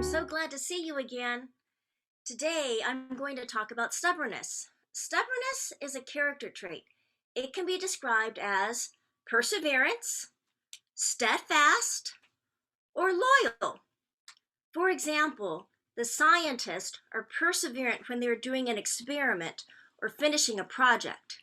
I'm so glad to see you again. Today, I'm going to talk about stubbornness. Stubbornness is a character trait. It can be described as perseverance, steadfast, or loyal. For example, the scientists are perseverant when they're doing an experiment or finishing a project.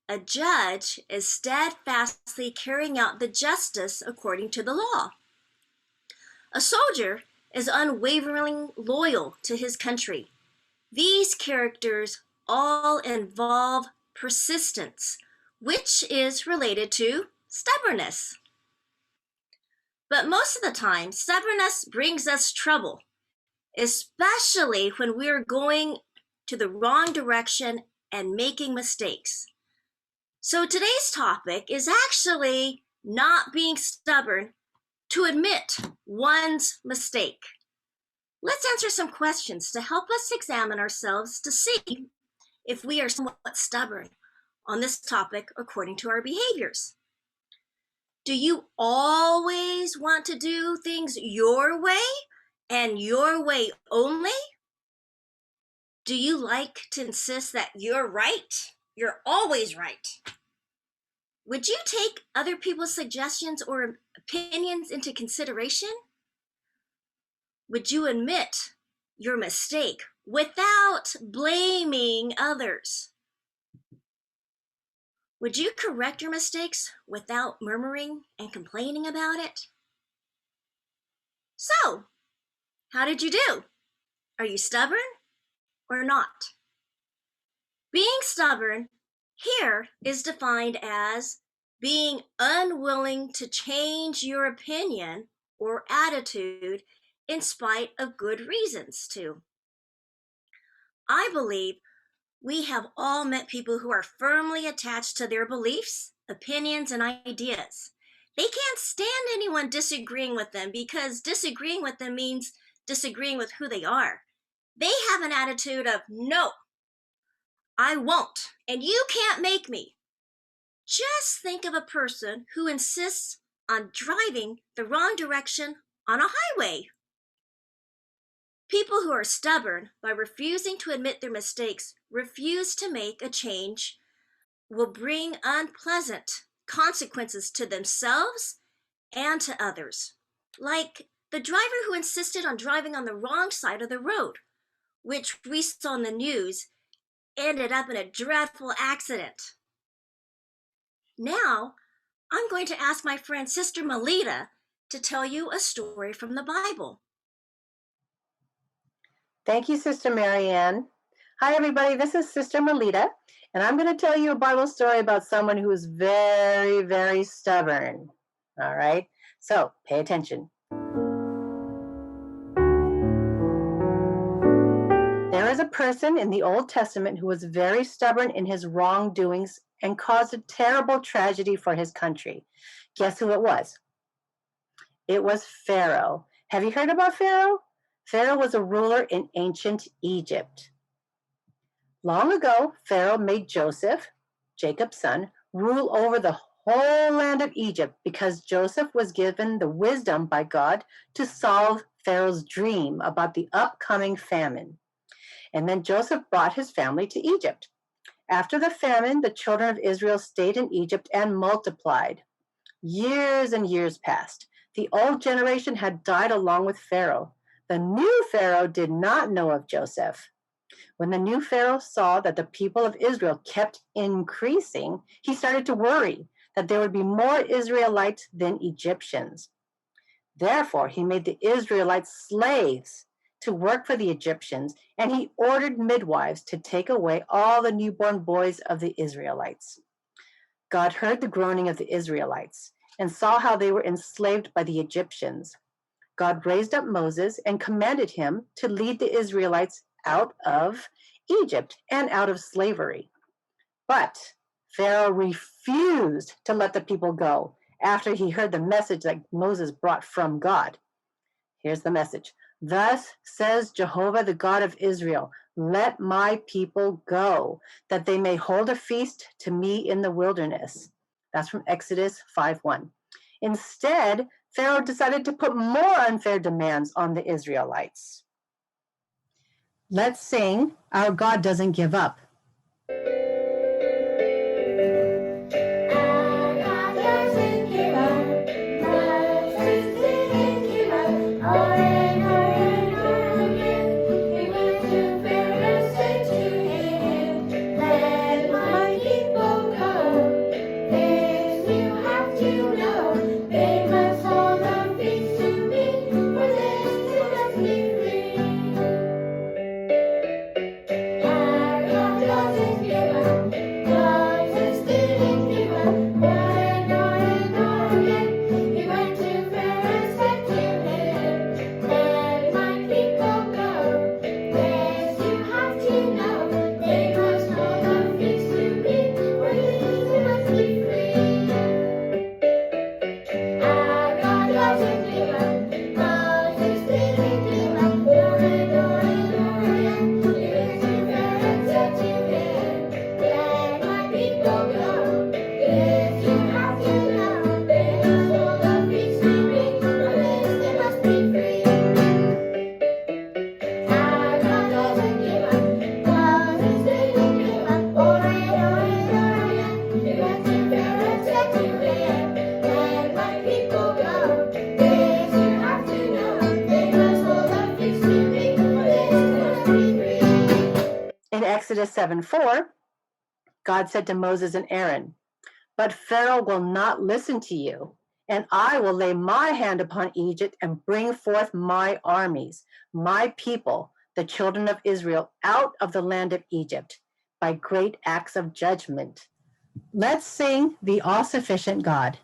A judge is steadfastly carrying out the justice according to the law. A soldier is unwaveringly loyal to his country. These characters all involve persistence, which is related to stubbornness. But most of the time, stubbornness brings us trouble, especially when we're going to the wrong direction and making mistakes. So today's topic is actually not being stubborn to admit one's mistake. Let's answer some questions to help us examine ourselves to see if we are somewhat stubborn on this topic according to our behaviors. Do you always want to do things your way and your way only? Do you like to insist that you're right? You're always right. Would you take other people's suggestions or opinions into consideration? Would you admit your mistake without blaming others? Would you correct your mistakes without murmuring and complaining about it? So, how did you do? Are you stubborn or not? Being stubborn here is defined as being unwilling to change your opinion or attitude in spite of good reasons to. I believe we have all met people who are firmly attached to their beliefs, opinions, and ideas. They can't stand anyone disagreeing with them because disagreeing with them means disagreeing with who they are. They have an attitude of, no, I won't, and you can't make me. Just think of a person who insists on driving the wrong direction on a highway. People who are stubborn by refusing to admit their mistakes, refuse to make a change, will bring unpleasant consequences to themselves and to others. Like the driver who insisted on driving on the wrong side of the road, which we saw in the news, ended up in a dreadful accident. Now, I'm going to ask my friend Sister Melita to tell you a story from the Bible. Thank you, Sister Marianne. Hi, everybody. This is Sister Melita, and I'm going to tell you a Bible story about someone who is very, very stubborn. All right? So pay attention. There is a person in the Old Testament who was very stubborn in his wrongdoings and caused a terrible tragedy for his country. Guess who it was? It was Pharaoh. Have you heard about Pharaoh? Pharaoh was a ruler in ancient Egypt. Long ago, Pharaoh made Joseph, Jacob's son, rule over the whole land of Egypt because Joseph was given the wisdom by God to solve Pharaoh's dream about the upcoming famine. And then Joseph brought his family to Egypt. After the famine, the children of Israel stayed in Egypt and multiplied. Years and years passed. The old generation had died along with Pharaoh. The new Pharaoh did not know of Joseph. When the new Pharaoh saw that the people of Israel kept increasing, he started to worry that there would be more Israelites than Egyptians. Therefore, he made the Israelites slaves to work for the Egyptians, and he ordered midwives to take away all the newborn boys of the Israelites. God heard the groaning of the Israelites and saw how they were enslaved by the Egyptians. God raised up Moses and commanded him to lead the Israelites out of Egypt and out of slavery. But Pharaoh refused to let the people go after he heard the message that Moses brought from God. Here's the message. Thus says Jehovah, the God of Israel, let my people go, that they may hold a feast to me in the wilderness. That's from Exodus 5:1. Instead, Pharaoh decided to put more unfair demands on the Israelites. Let's sing Our God Doesn't Give Up. In Exodus 7:4, God said to Moses and Aaron, "But Pharaoh will not listen to you, and I will lay my hand upon Egypt and bring forth my armies, my people, the children of Israel, out of the land of Egypt by great acts of judgment." Let's sing The All-Sufficient God.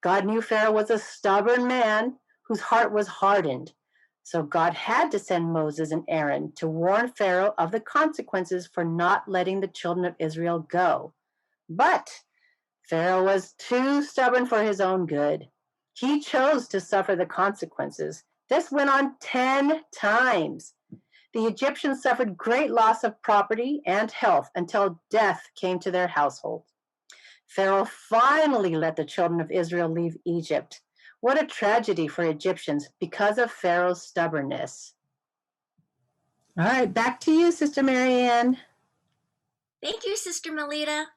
God knew Pharaoh was a stubborn man whose heart was hardened. So God had to send Moses and Aaron to warn Pharaoh of the consequences for not letting the children of Israel go. But Pharaoh was too stubborn for his own good. He chose to suffer the consequences. This went on 10 times. The Egyptians suffered great loss of property and health until death came to their household. Pharaoh finally let the children of Israel leave Egypt. What a tragedy for Egyptians because of Pharaoh's stubbornness. All right, back to you, Sister Marianne. Thank you, Sister Melita.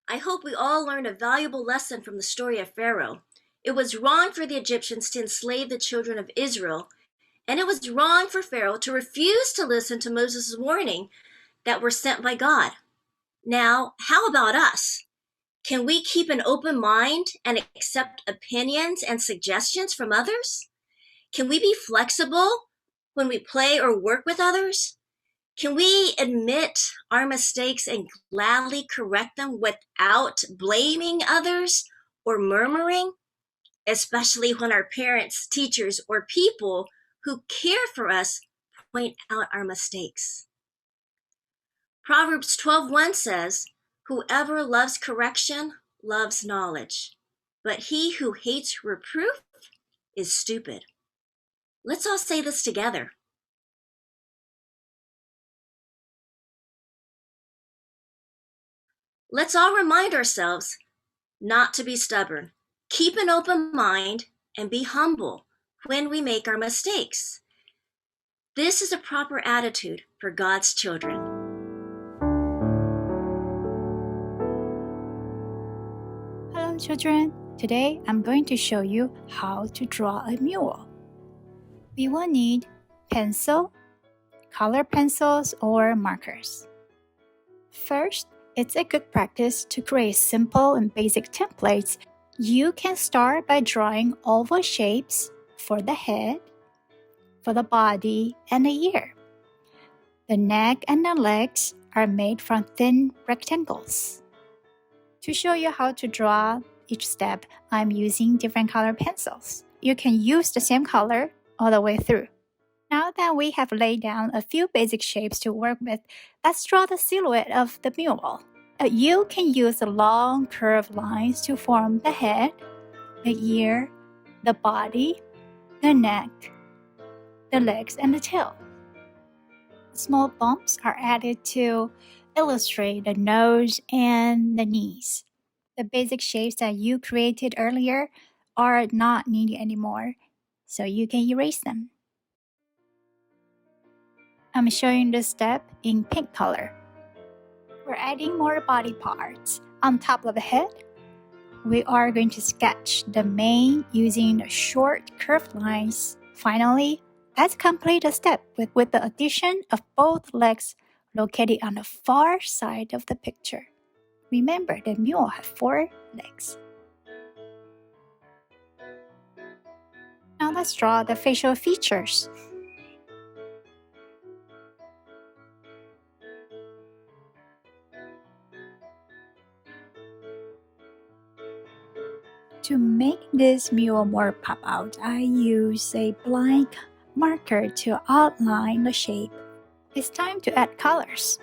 I hope we all learned a valuable lesson from the story of Pharaoh. It was wrong for the Egyptians to enslave the children of Israel, and it was wrong for Pharaoh to refuse to listen to Moses' warning that were sent by God. Now, how about us? Can we keep an open mind and accept opinions and suggestions from others? Can we be flexible when we play or work with others? Can we admit our mistakes and gladly correct them without blaming others or murmuring, especially when our parents, teachers, or people who care for us point out our mistakes? Proverbs 12:1 says, "Whoever loves correction loves knowledge, but he who hates reproof is stupid." Let's all say this together. Let's all remind ourselves not to be stubborn. Keep an open mind and be humble when we make our mistakes. This is a proper attitude for God's children. Hello children, today I'm going to show you how to draw a mule. We will need pencil, color pencils or markers. First, it's a good practice to create simple and basic templates. You can start by drawing oval shapes for the head, for the body, and the ear. The neck and the legs are made from thin rectangles. To show you how to draw each step, I'm using different color pencils. You can use the same color all the way through. Now that we have laid down a few basic shapes to work with, let's draw the silhouette of the mule. You can use the long curved lines to form the head, the ear, the body, the neck, the legs, and the tail. Small bumps are added to illustrate the nose and the knees. The basic shapes that you created earlier are not needed anymore, so you can erase them. I'm showing this step in pink color. We're adding more body parts. On top of the head, we are going to sketch the mane using the short curved lines. Finally, let's complete the step with the addition of both legs located on the far side of the picture. Remember, the mule has 4 legs. Now let's draw the facial features. To make this mule more pop out, I use a blank marker to outline the shape. It's time to add colors.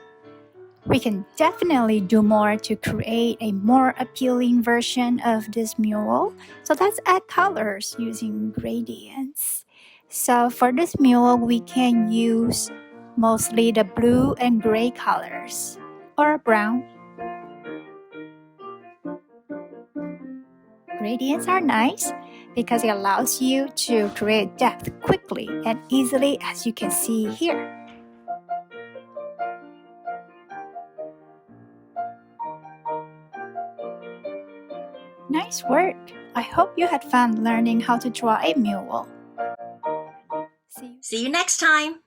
We can definitely do more to create a more appealing version of this mule. So let's add colors using gradients. So for this mule, we can use mostly the blue and gray colors or brown. Gradients are nice because it allows you to create depth quickly and easily, as you can see here. Nice work! I hope you had fun learning how to draw a mule. See you next time!